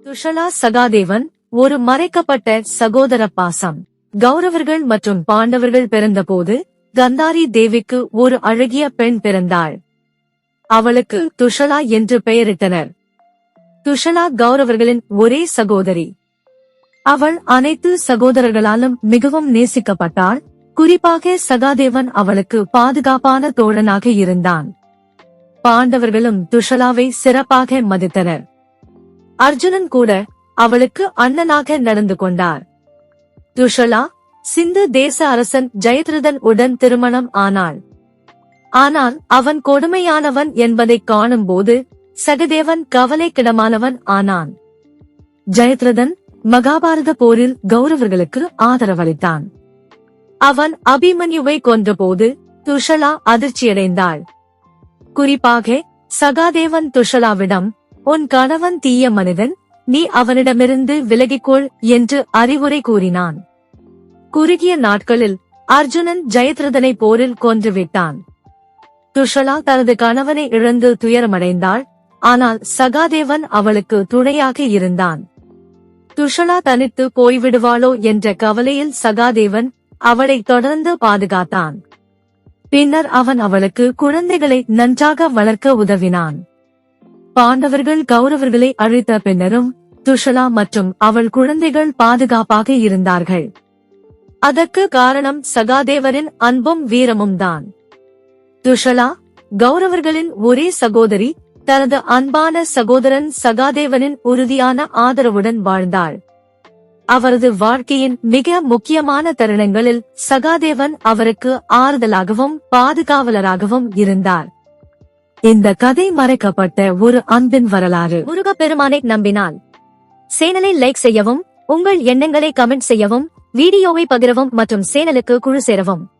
துஷலா சகாதேவன் ஒரு மறைக்கப்பட்ட சகோதர பாசம். கௌரவர்கள் மற்றும் பாண்டவர்கள் பிறந்தபோது கந்தாரி தேவிக்கு ஒரு அழகிய பெண் பிறந்தாள். அவளுக்கு துஷலா என்று பெயரிட்டனர். துஷலா கௌரவர்களின் ஒரே சகோதரி. அவள் அனைத்து சகோதரர்களாலும் மிகவும் நேசிக்கப்பட்டாள். குறிப்பாக சகாதேவன் அவளுக்கு பாதுகாப்பான தோழனாக இருந்தான். பாண்டவர்களும் துஷலாவை சிறப்பாக மதித்தனர். அர்ஜுனன் கூட அவளுக்கு அண்ணனாக நடந்து கொண்டார். துஷலா சிந்து தேச அரசன் ஜெயத்ரதன் உடன் திருமணம் ஆனாள். ஆனால் அவன் கொடுமையானவன் என்பதைக் காணும்போது சகதேவன் கவலைக்கிடமானவன் ஆனான். ஜெயத்ரதன் மகாபாரத போரில் கௌரவர்களுக்கு ஆதரவளித்தான். அவன் அபிமன்யுவை கொன்றபோது துஷலா அதிர்ச்சியடைந்தாள். குறிப்பாக சகாதேவன் துஷலாவிடம், உன் கணவன் தீய மனிதன், நீ அவனிடமிருந்து விலகிக்கொள் என்று அறிவுரை கூறினான். குறுகிய நாட்களில் அர்ஜுனன் ஜெயத்ரதனை போரில் கொன்றுவிட்டான். துஷலா தனது கணவனை இழந்து துயரமடைந்தாள். ஆனால் சகாதேவன் அவளுக்கு துணையாக இருந்தான். துஷலா தனித்து போய்விடுவாளோ என்ற கவலையில் சகாதேவன் அவளை தொடர்ந்து பாதுகாத்தான். பின்னர் அவன் அவளுக்கு குழந்தைகளை நன்றாக வளர்க்க உதவினான். பாண்டவர்கள் கௌரவர்களை அழித்த பின்னரும் துஷலா மற்றும் அவள் குழந்தைகள் பாதுகாப்பாக இருந்தார்கள். அதற்கு காரணம் சகாதேவரின் அன்பும் வீரமும் தான். துஷலா கௌரவர்களின் ஒரே சகோதரி. தனது அன்பான சகோதரன் சகாதேவனின் உறுதியான ஆதரவுடன் வாழ்ந்தாள். அவரது வாழ்க்கையின் மிக முக்கியமான தருணங்களில் சகாதேவன் அவருக்கு ஆறுதலாகவும் பாதுகாவலராகவும் இருந்தார். இந்த கதை மறைக்கப்பட்ட ஒரு அன்பின் வரலாறு. முருகப்பெருமானை நம்பினால் சேனலை லைக் செய்யவும், உங்கள் எண்ணங்களை கமெண்ட் செய்யவும், வீடியோவை பகிரவும் மற்றும் சேனலுக்கு குழு சேரவும்.